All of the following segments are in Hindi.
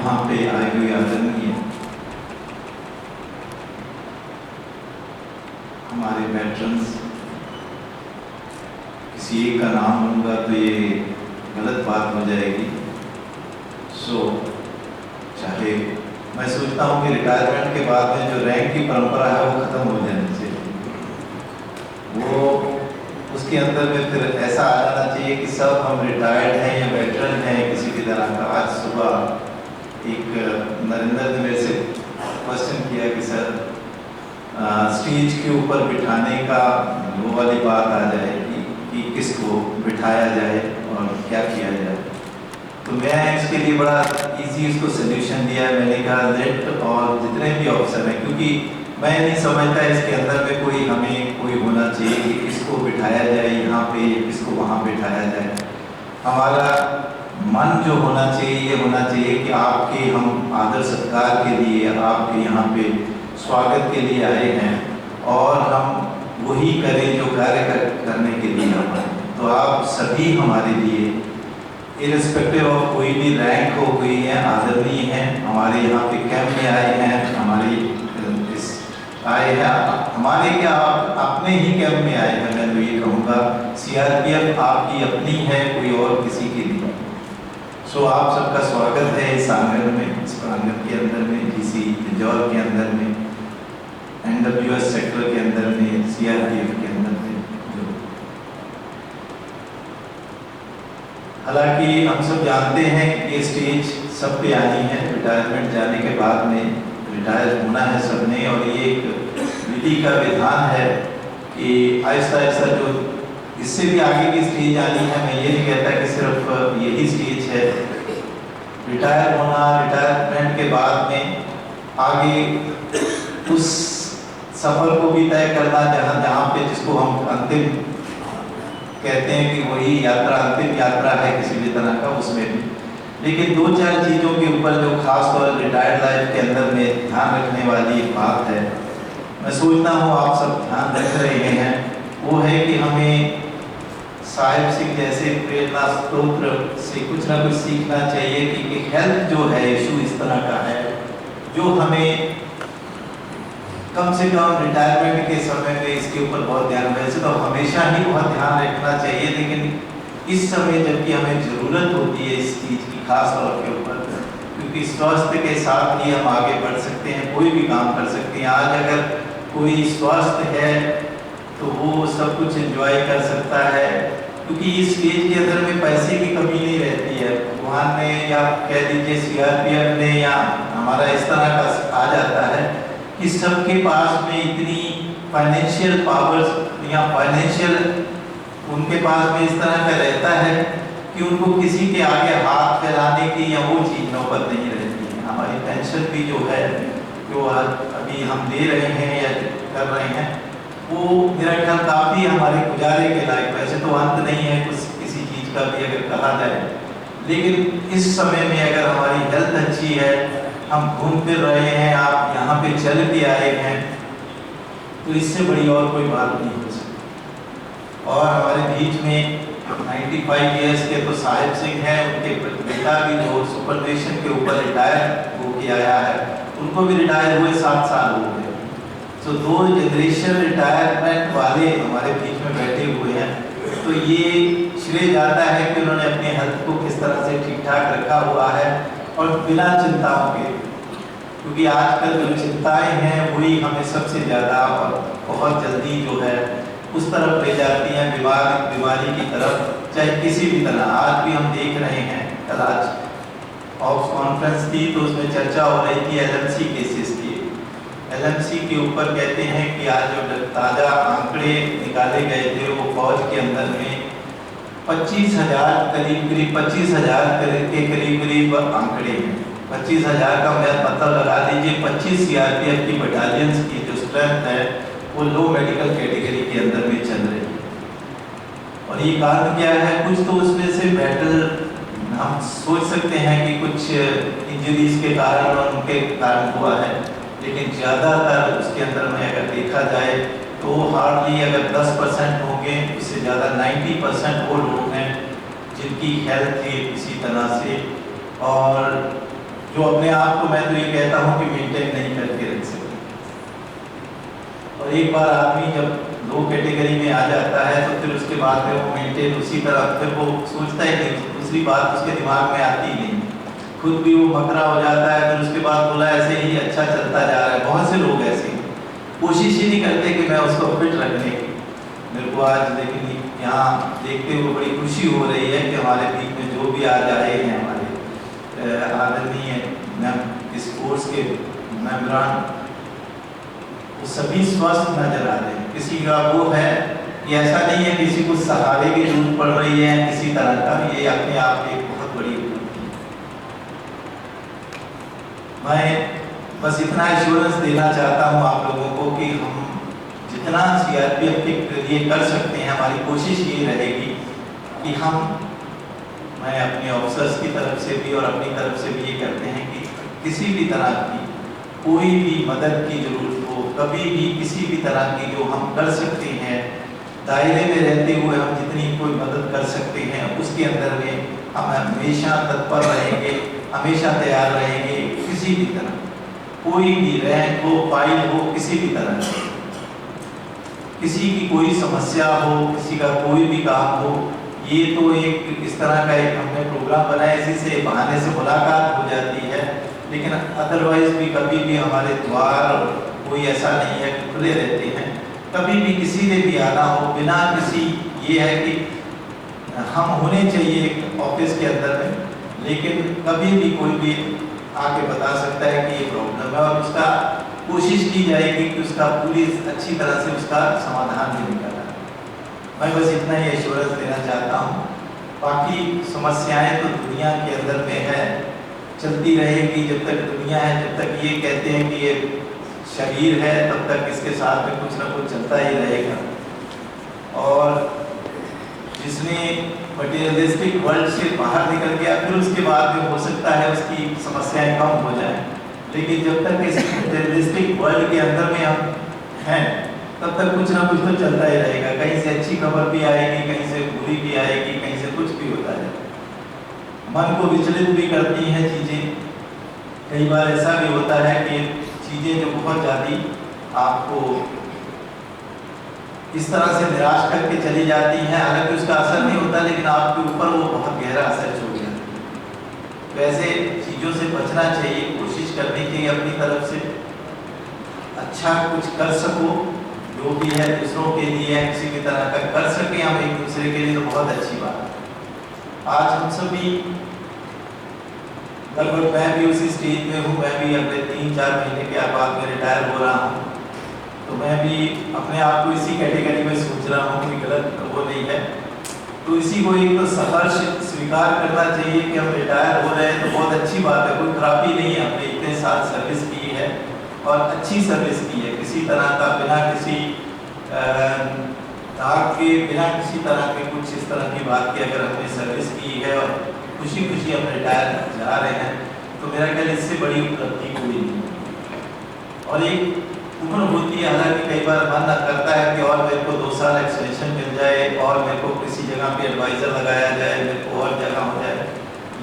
यहाँ पे आए हुए आदरणीय हमारे वेटरन्स, किसी एक का नाम लूँगा तो ये गलत बात हो जाएगी। चाहे मैं सोचता हूँ कि रिटायरमेंट के बाद में जो रैंक की परंपरा है वो खत्म हो जानी चाहिए। वो उसके अंदर में फिर ऐसा आ जाना चाहिए कि सब हम रिटायर्ड हैं या वेटरन हैं किसी भी तरह का। आज सुबह एक नरेंद्र ने मेरे से क्वेश्चन किया कि सर स्टेज के ऊपर बिठाने का वो वाली बात आ जाए कि किसको बिठाया जाए और क्या किया जाए। तो मैं इसके लिए बड़ा इजी उसको सोल्यूशन दिया है। मैंने कहा लेट और जितने भी ऑप्शन हैं, क्योंकि मैं नहीं समझता इसके अंदर में कोई हमें कोई होना चाहिए कि किसको बिठाया जाए यहाँ पे, किसको वहाँ बिठाया जाए। हमारा मन जो होना चाहिए ये होना चाहिए कि आपके हम आदर सत्कार के लिए आपके यहाँ पे स्वागत के लिए आए हैं और हम वही करें जो कार्य करने के लिए हम आए। तो आप सभी हमारे लिए इरिस्पेक्टिव ऑफ कोई भी रैंक हो, कोई है आदरणीय हैं, हमारे यहाँ पे कैंप में आए हैं, हमारे आए हैं, हमारे क्या आप अपने ही कैंप में आए हैं। मैं तो ये कहूँगा सीआरपीएफ आपकी अपनी है, कोई और किसी की नहीं। आप सबका स्वागत है इस आंगन में, इस प्रांगण के अंदर में, जीसी इंदौर के अंदर में, एनडब्ल्यूएस सेक्टर के अंदर में, सीआरपीएफ के अंदर में। हालांकि हम सब जानते हैं कि ये स्टेज सब पे आनी है, रिटायरमेंट जाने के बाद में रिटायर होना है सबने, और ये एक विधि का विधान है कि आहिस्ता आहिस्ता जो इससे भी आगे की स्टेज आनी है। मैं ये नहीं कहता कि सिर्फ यही स्टेज है। रिटायर होना, रिटायरमेंट के बाद में आगे उस सफर को भी तय करना जहाँ पे जिसको हम अंतिम कहते हैं कि वही यात्रा अंतिम यात्रा है किसी भी तरह का, उसमें भी। लेकिन दो चार चीज़ों के ऊपर जो खास तौर रिटायर्ड लाइफ के अंदर में ध्यान रखने वाली एक बात है, मैं सोचता हूँ आप सब ध्यान रख रहे हैं, वो है कि हमें साहिब सिंह जैसे प्रेरणा स्त्रोत्र से कुछ ना कुछ सीखना चाहिए कि हेल्थ जो है इशू इस तरह का है जो हमें कम से कम रिटायरमेंट के समय में इसके ऊपर बहुत ध्यान, वैसे तो हमेशा ही बहुत ध्यान रखना चाहिए, लेकिन इस समय जबकि हमें ज़रूरत होती है इस चीज़ की खास तौर के ऊपर, क्योंकि स्वास्थ्य के साथ ही हम आगे बढ़ सकते हैं, कोई भी काम कर सकते हैं। आज अगर कोई स्वस्थ है तो वो सब कुछ एंजॉय कर सकता है, क्योंकि इस स्टेज के अंदर में पैसे की कमी नहीं रहती है। भगवान ने या कह दीजिए सीआरपीएफ ने या हमारा इस तरह का आ जाता है कि सबके पास में इतनी फाइनेंशियल पावर्स या फाइनेंशियल उनके पास में इस तरह का रहता है कि उनको किसी के आगे हाथ फैलाने की या वो चीज़ नौबत नहीं रहती है। हमारी पेंशन भी जो है जो अभी हम दे रहे हैं या कर रहे हैं, वो मेरा ख्याल काफ़ी हमारे गुजारे के लायक, वैसे तो अंत नहीं है कुछ किसी चीज़ का भी अगर कहा जाए, लेकिन इस समय में अगर हमारी हेल्थ अच्छी है, हम घूम फिर रहे हैं, आप यहाँ पे चल के आए हैं, तो इससे बड़ी और कोई बात नहीं हो सकती। और हमारे बीच में 95 ईयर्स के तो साहिब सिंह हैं, उनके बेटा भी जो सुपरविजन के ऊपर रिटायर हो के आया है, उनको भी रिटायर हुए 7 साल हो गए। तो 2 जनरेशन रिटायरमेंट वाले हमारे बीच में बैठे हुए हैं, तो ये श्रेय जाता है कि उन्होंने अपने हेल्थ को किस तरह से ठीक ठाक रखा हुआ है और बिना चिंताओं के, क्योंकि आजकल जो चिंताएं हैं वही हमें सबसे ज़्यादा और बहुत जल्दी जो है उस तरफ ले जाती हैं, बीमारी की तरफ, चाहे किसी भी तरह। आज भी हम देख रहे हैं, कल आज ऑक्स कॉन्फ्रेंस थी तो उसमें चर्चा हो रही थी एलएमसी केसेस की। एलएमसी के ऊपर कहते हैं कि आज जो ताज़ा आंकड़े निकाले गए थे वो फौज के अंदर में 25,000 करीब 25,000 के करीब आंकड़े हैं। 25,000 का मतलब लगा लीजिए 25 सीआरपीएफ की बटालियंस की जो स्ट्रेंथ है वो लो मेडिकल कैटेगरी के अंदर में चल रही है। और ये कारण क्या है? कुछ तो उसमें से बैटल हम सोच सकते हैं कि कुछ इंजरीज के कारण और उनके कारण हुआ है, लेकिन ज़्यादातर उसके अंदर में अगर देखा जाए तो हार्डली अगर 10% होंगे, उससे ज़्यादा 90% वो लोग हैं जिनकी हेल्थ थी किसी तरह से, और जो अपने आप को मैं तो ये कहता हूँ कि मेंटेन नहीं करके रख सकते। और एक बार आदमी जब लो कैटेगरी में आ जाता है तो फिर उसके बाद में वो मेंटेन उसी तरह फिर वो सोचता ही नहीं, दूसरी बात उसके दिमाग में आती ही नहीं, खुद भी वो मकरा हो जाता है। फिर उसके बाद बोला ऐसे ही अच्छा चलता जा रहा है। बहुत से लोग ऐसे कोशिश ही नहीं करते कि मैं उसको फिट रखने की। मेरे को आज लेकिन यहाँ देखते हुए बड़ी खुशी हो रही है कि हमारे बीच में जो भी आज आए हैं हमारे आदरणीय इस कोर्स के मेंबरान, वो सभी स्वस्थ नजर आ रहे हैं। किसी का वो है कि ऐसा नहीं है किसी को सहारे की जरूरत पड़ रही है किसी तरह का, ये अपने आप एक बहुत बड़ी उपलब्धि है। मैं बस इतना एश्योरेंस देना चाहता हूँ आप लोगों को कि हम जितना सीआरपीएफ के लिए कर सकते हैं, हमारी कोशिश ये रहेगी कि मैं अपने ऑफिसर्स की तरफ से भी और अपनी तरफ से भी ये करते हैं कि किसी भी तरह की कोई भी मदद की जरूरत हो, कभी भी किसी भी तरह की जो हम कर सकते हैं दायरे में रहते हुए हम जितनी कोई मदद कर सकते हैं उसके अंदर में हम हमेशा तत्पर रहेंगे, हमेशा तैयार रहेंगे। किसी भी तरह कोई भी रैंक हो, फाइल हो, किसी भी तरह किसी की कोई समस्या हो, किसी का कोई भी काम हो, ये तो एक इस तरह का एक हमने प्रोग्राम बनाया, इसी से बहाने से मुलाकात हो जाती है। लेकिन अदरवाइज भी कभी भी हमारे द्वार कोई ऐसा नहीं है कि खुले रहते हैं। कभी भी किसी ने भी आना हो बिना किसी, ये है कि हम होने चाहिए ऑफिस के अंदर में, लेकिन कभी भी कोई भी आके बता सकता है कि ये प्रॉब्लम है और उसका कोशिश की जाएगी कि उसका पूरी अच्छी तरह से उसका समाधान भी निकाला। मैं बस इतना ही एश्योरेंस देना चाहता हूँ। बाकी समस्याएं तो दुनिया के अंदर में है, चलती रहेगी जब तक दुनिया है, जब तक ये कहते हैं कि ये शरीर है तब तक इसके साथ में कुछ ना कुछ चलता ही रहेगा। और जिसने मटेरियलिस्टिक वर्ल्ड से बाहर निकल गया फिर उसके बाद में हो सकता है उसकी समस्याएं कम हो जाएं, लेकिन जब तक इस मटेरियलिस्टिक वर्ल्ड के अंदर में हम हैं तब तक कुछ ना कुछ तो चलता ही रहेगा। कहीं से अच्छी खबर भी आएगी, कहीं से बुरी भी आएगी, कहीं से कुछ भी होता है। मन को विचलित भी करती हैं चीज़ें। कई बार ऐसा भी होता है कि चीज़ें जो बहुत ज़्यादा आपको इस तरह से निराश करके चली जाती हैं, हालांकि उसका असर नहीं होता लेकिन आपके ऊपर वो बहुत गहरा असर छोड़ जाती है। वैसे चीज़ों से बचना चाहिए, कोशिश करनी चाहिए अपनी तरफ से अच्छा कुछ कर सको, जो भी है दूसरों के लिए किसी भी तरह का कर सके हम एक दूसरे के लिए, तो बहुत अच्छी बात है। आज हम सभी लगभग, मैं भी उसी स्टेज में हूँ, मैं भी अपने 3-4 महीने के बाद में रिटायर हो रहा हूँ, तो मैं भी अपने आप को इसी कैटेगरी में सोच रहा हूँ, कोई गलत वो नहीं है। तो इसी को एक तो सहर्ष स्वीकार करना चाहिए कि हम रिटायर हो रहे हैं, तो बहुत अच्छी बात है, कोई खराबी नहीं है। हमने इतने साल सर्विस की है और अच्छी सर्विस की है, किसी तरह का बिना किसी दाग के, बिना किसी तरह के कुछ इस तरह की बात की अगर हमने सर्विस की है और खुशी खुशी हम रिटायर जा रहे हैं, तो मेरा ख्याल इससे बड़ी उपलब्धि कोई नहीं। और एक उम्र होती है, हालांकि कई बार मन करता है कि और मेरे को 2 साल एक्सटेंशन मिल जाए और मेरे को किसी जगह पे एडवाइज़र लगाया जाए, मेरे को और जगह हो जाए,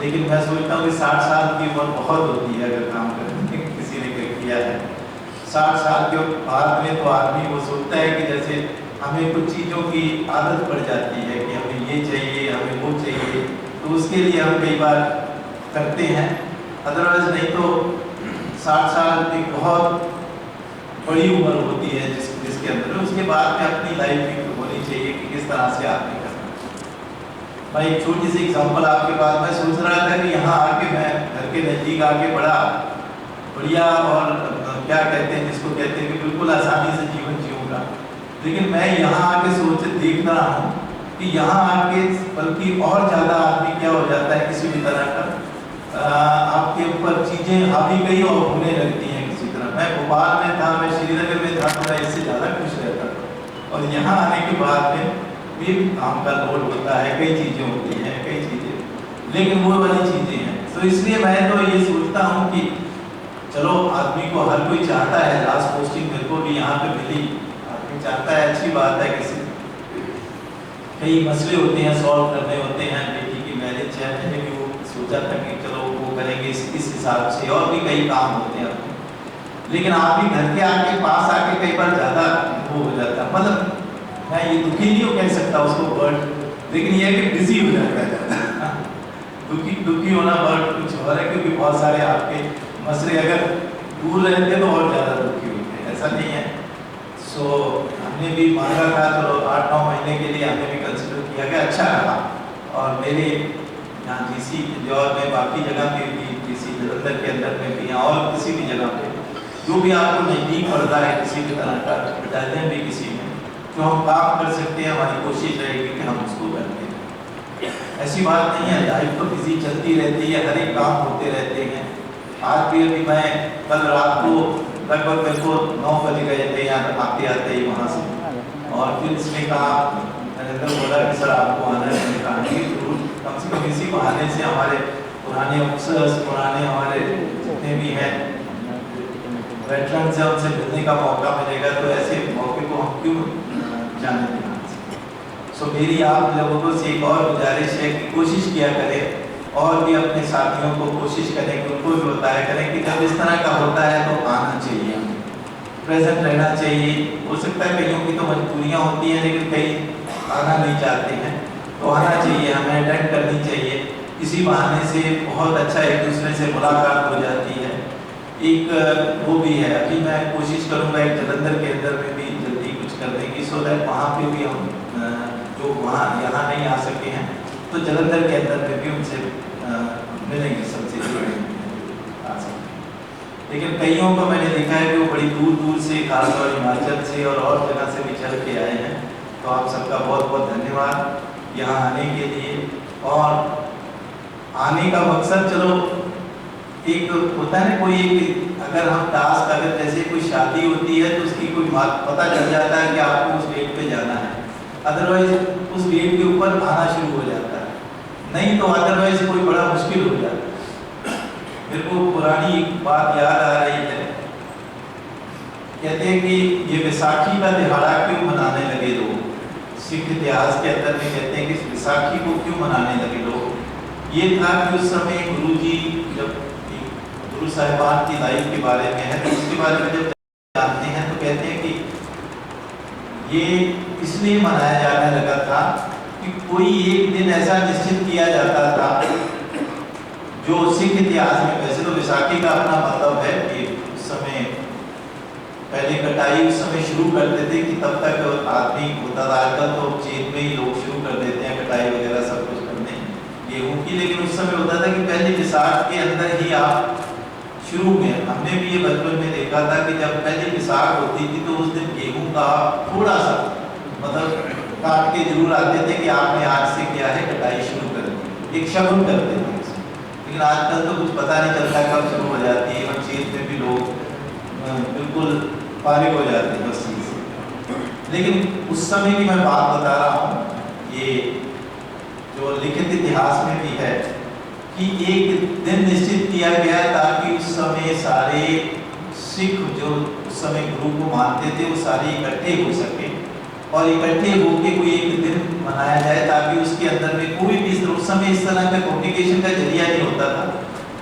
लेकिन मैं सोचता हूँ कि 60 साल की उम्र बहुत होती है अगर काम करने किसी ने किया है। 60 साल के बाद में तो आदमी वो सोचता है कि जैसे हमें कुछ चीज़ों की आदत पड़ जाती है कि हमें ये चाहिए, हमें वो चाहिए, तो उसके लिए हम कई बार करते हैं। अदरवाइज नहीं तो 60 साल एक बहुत बड़ी उम्र होती है जिसके अंदर उसके बाद में अपनी लाइफ भी होनी चाहिए कि किस तरह से आपने करना। मैं एक छोटी सी एग्जांपल आपके पास, मैं सोच रहा था कि यहाँ आके मैं घर के नज़दीक आके बड़ा बढ़िया और क्या कहते हैं जिसको कहते हैं कि बिल्कुल आसानी से जीवन जीऊँगा, लेकिन मैं यहाँ आके देख रहा हूँ कि यहाँ आके बल्कि और ज़्यादा आदमी क्या हो जाता है किसी भी तरह का आपके ऊपर चीज़ें हावी गई और होने लगती हैं किसी तरह। मैं भोपाल में था, मैं श्रीनगर में था, तो मैं इससे ज़्यादा खुश रहता था, और यहाँ आने के बाद में भी काम का लोड होता है, कई चीज़ें होती हैं, कई चीज़ें, लेकिन वो वाली चीज़ें हैं। तो इसलिए मैं तो ये सोचता हूँ कि चलो आदमी को, हर कोई चाहता है, लास्ट पोस्टिंग मेरे को भी यहाँ पे मिली, आदमी चाहता है, अच्छी बात है। किसी कई मसले होते हैं, सॉल्व करने होते हैं। बेटी की मैरिज है, मैंने भी वो सोचा था कि चलो वो करेंगे इस हिसाब से, और भी कई काम होते हैं अपने। लेकिन आप भी घर के आके पास आके कई बार ज़्यादा वो हो जाता है, मतलब मैं ये दुखी नहीं हो कह सकता उसको वर्ड, लेकिन ये है कि बिजी हो जाता है ज़्यादा। दुखी होना वर्ड कुछ और है, क्योंकि बहुत सारे आपके मसले अगर दूर रहते तो और ज़्यादा दुखी होते, ऐसा नहीं है। सो हमने भी मांगा था, चलो 8-9 महीने के लिए हमने भी कंसिडर किया कि अच्छा रहा। और मेरे यहाँ जीसी इंदौर में, बाकी जगह पे भी, जीसी जलंधर के अंदर में भी, और किसी भी जगह पे जो भी आपको नज़दीक पड़ता है किसी भी तरह का बटालियन भी किसी में, जो हम काम कर सकते हैं, हमारी कोशिश रहेगी कि हम उसको करते हैं। ऐसी बात नहीं है, लाइफ तो बिजी चलती रहती है, हर एक काम होते रहते हैं। आज भी अभी मैं कल रात को लगभग मेरे को 9 बज गए थे यहाँ आते आते ही वहाँ से, और फिर इसने कहा, नरेंद्र बोला कि सर आपको आना है, मैंने कहा कि जरूर, कम से कम इसी बहाने से हमारे पुराने अफसर्स, पुराने हमारे जितने भी हैं वेटरन से, उनसे मिलने का मौका मिलेगा, तो ऐसे मौके को हम क्यों जाने देना। सो मेरी आप लोगों से एक और गुजारिश है कि कोशिश किया करें, और भी अपने साथियों को कोशिश करें कि उनको भी बताया करें कि जब इस तरह का होता है तो आना चाहिए, प्रेजेंट रहना चाहिए। हो सकता है कईयों की तो मजबूरियाँ होती हैं, लेकिन कई आना नहीं चाहते हैं, तो आना चाहिए, हमें अटेंड करनी चाहिए। इसी बहाने से बहुत अच्छा एक दूसरे से मुलाकात हो जाती है। एक वो भी है, अभी मैं कोशिश करूँगा एक जलंधर के अंदर में भी जल्दी कुछ करने की, सो दैट वहाँ पे भी हम जो वहाँ यहाँ नहीं आ सके हैं तो जलंधर के अंदर में भी उनसे मिलेंगे, सबसे आ सकते। लेकिन कईयों को मैंने देखा है कि वो बड़ी दूर दूर से, खासतौर हिमाचल से और जगह से भी चल के आए हैं, तो आप सबका बहुत बहुत धन्यवाद यहाँ आने के लिए। और आने का मकसद, चलो एक होता है ना, कोई एक अगर हम टास्क, अगर जैसे कोई शादी होती है तो उसकी कोई बात पता चल जाता है कि आपको उस डेट पे जाना है, अदरवाइज उस डेट के ऊपर आना शुरू हो जाता है, नहीं तो अदरवाइज कोई बड़ा मुश्किल हो जाता है। मेरे को पुरानी एक बात याद आ रही है, कहते हैं कि ये विसाखी का दिहाड़ा क्यों मनाने लगे लोग, सिख इतिहास के अंदर में कहते हैं कि विसाखी को क्यों मनाने लगे लोग। ये था कि उस समय गुरु जी, जब गुरु साहिबान की लाइफ के बारे में है, तो उसके बारे में जब जानते हैं तो कहते हैं कि ये इसलिए मनाया जाने लगा था कि कोई एक दिन ऐसा निश्चित किया जाता था, जो सिख इतिहास में, वैसे तो विसाखी का अपना मतलब है कि उस समय पहले कटाई उस समय शुरू करते थे कि तब तक आदमी होता था, आजकल तो चेत में ही लोग शुरू कर देते हैं कटाई वगैरह सब कुछ करने गेहूं की, लेकिन उस समय होता था कि पहले विसाख के अंदर ही आप शुरू में, हमने भी ये बचपन में देखा था कि जब पहले विसाख होती थी तो उस दिन गेहूं का थोड़ा सा मतलब काट के जरूर आते थे कि आपने आज से क्या है कटाई शुरू कर दी, एक शगुन करते थे। लेकिन आजकल तो कुछ पता नहीं चलता कब शुरू हो जाती है, और चीज में भी लोग बिल्कुल फारिग हो जाते हैं उस चीज से। लेकिन उस समय की मैं बात बता रहा हूँ, ये जो लिखित इतिहास में भी है कि एक दिन निश्चित किया गया ताकि उस समय सारे सिख जो उस समय गुरु को मानते थे वो सारे इकट्ठे हो सके, और इकट्ठे होके कोई एक दिन मनाया जाए ताकि उसके अंदर में कोई भी, उस समय इस तरह का कम्युनिकेशन का जरिया नहीं होता था,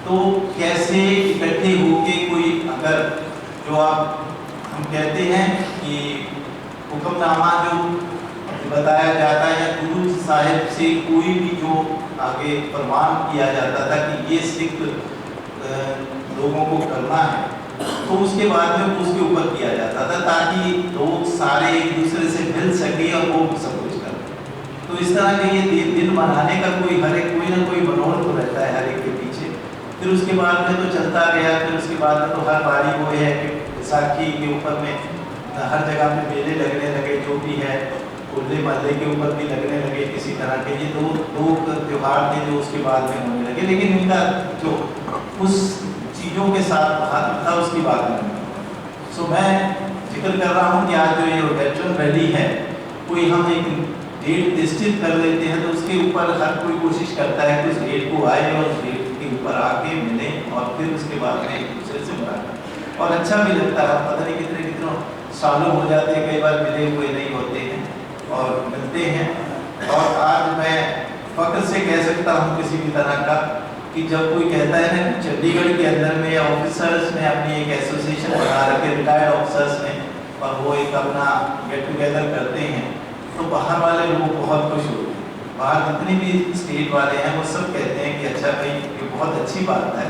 तो कैसे इकट्ठे होके कोई, अगर जो आप हम कहते हैं कि हुक्मनामा जो बताया जाता है या गुरु साहिब से कोई भी जो आगे प्रमाण किया जाता था कि ये सिख लोगों को करना है, तो उसके बाद में उसके ऊपर किया जाता था ताकि लोग सारे एक दूसरे से मिल सके और वो सब कुछ कर। तो इस तरह के ये दिन मनाने का कोई हर एक कोई ना कोई मनोरथ तो रहता है हर एक के पीछे। फिर उसके बाद में तो चलता गया, फिर उसके बाद में तो हर बारी वो है कि विसाखी के ऊपर में हर जगह पे मेले लगने लगे, जो भी है होले महल्ले के ऊपर भी लगने लगे किसी तरह के। ये दो त्योहार थे जो उसके बाद में होने लगे, लेकिन इनका जो उस चीज़ों के साथ महत्व था उसकी बात नहीं। सो मैं जिक्र कर रहा हूँ कि आज जो ये वेटरन रैली है, कोई हम एक डेट निश्चित कर लेते हैं तो उसके ऊपर हर कोई कोशिश करता है कि उस डेट को आए और उस डेट के ऊपर आके मिले और फिर उसके बाद में एक दूसरे से मुलाकात, और अच्छा भी लगता है। पता नहीं कितने सालों हो जाते हैं, कई बार मिले हुए नहीं होते हैं और मिलते हैं। और आज मैं फख्र से कह सकता हूँ किसी भी तरह का कि जब कोई कहता है ना चंडीगढ़ के अंदर में ऑफिसर्स ने अपनी एक एसोसिएशन बना रखे रिटायर्ड ऑफिसर्स ने, और वो एक अपना गेट टुगेदर करते हैं, तो बाहर वाले लोग बहुत खुश होते हैं। बाहर जितने भी स्टेट वाले हैं वो सब कहते हैं कि अच्छा भाई ये बहुत अच्छी बात है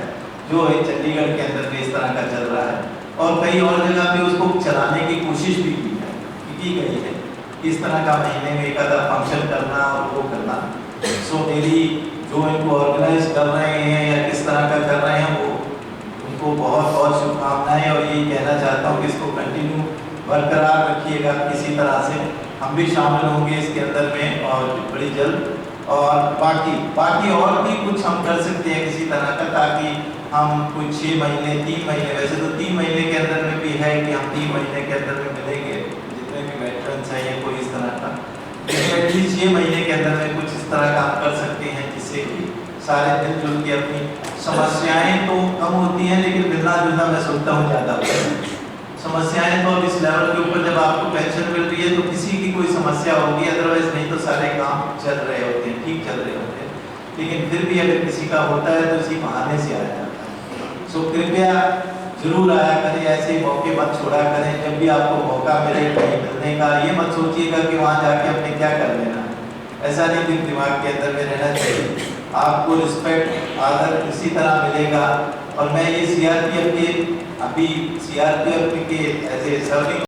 जो है चंडीगढ़ के अंदर में इस तरह का चल रहा है। और कई और जगह पे उसको चलाने की कोशिश भी की गई है, इस तरह का महीने में एक आधा फंक्शन करना और वो करना। सो मेरी जो इनको ऑर्गेनाइज कर रहे हैं या किस तरह का कर रहे हैं वो उनको बहुत बहुत शुभकामनाएं, और यही कहना चाहता हूँ कि इसको कंटिन्यू बरकरार रखिएगा किसी तरह से। हम भी शामिल होंगे इसके अंदर में और बड़ी जल्द। और बाकी और भी कुछ हम कर सकते हैं किसी तरह का, ताकि हम कुछ 6 महीने 3 महीने, वैसे तो 3 महीने के अंदर में भी है कि हम 3 महीने के अंदर में मिलेंगे जितने भी वेटरन्स हैं या कोई इस तरह का, लेकिन एटलीस्ट 6 महीने के अंदर में कुछ इस तरह का हम कर सकते हैं जिससे कि सारे मिलजुल के अपनी समस्याएं तो कम होती हैं, लेकिन मिलना जुलना मैं सोचता हूँ ज़्यादा होता है। समस्याएं तो अब इस लेवल के ऊपर जब आपको पेंशन मिल रही है तो किसी की कोई समस्या होगी, अदरवाइज नहीं तो सारे काम चल रहे होते हैं, ठीक चल रहे होते हैं। लेकिन फिर भी अगर किसी का होता है तो इसी बहाने से आया जाता है। सो कृपया जरूर आया करें, ऐसे मौके मत छोड़ा करें। जब भी आपको मौका मिले कहीं मिलने का, ये मत सोचिएगा कि वहाँ जाके हमने क्या कर लेना, ऐसा नहीं कि दिमाग के अंदर में रहना चाहिए। आपको रिस्पेक्ट आदर इसी तरह मिलेगा। और मैं ये सीआरपीएफ के अभी सीआरपीएफ के एज ए सर्विंग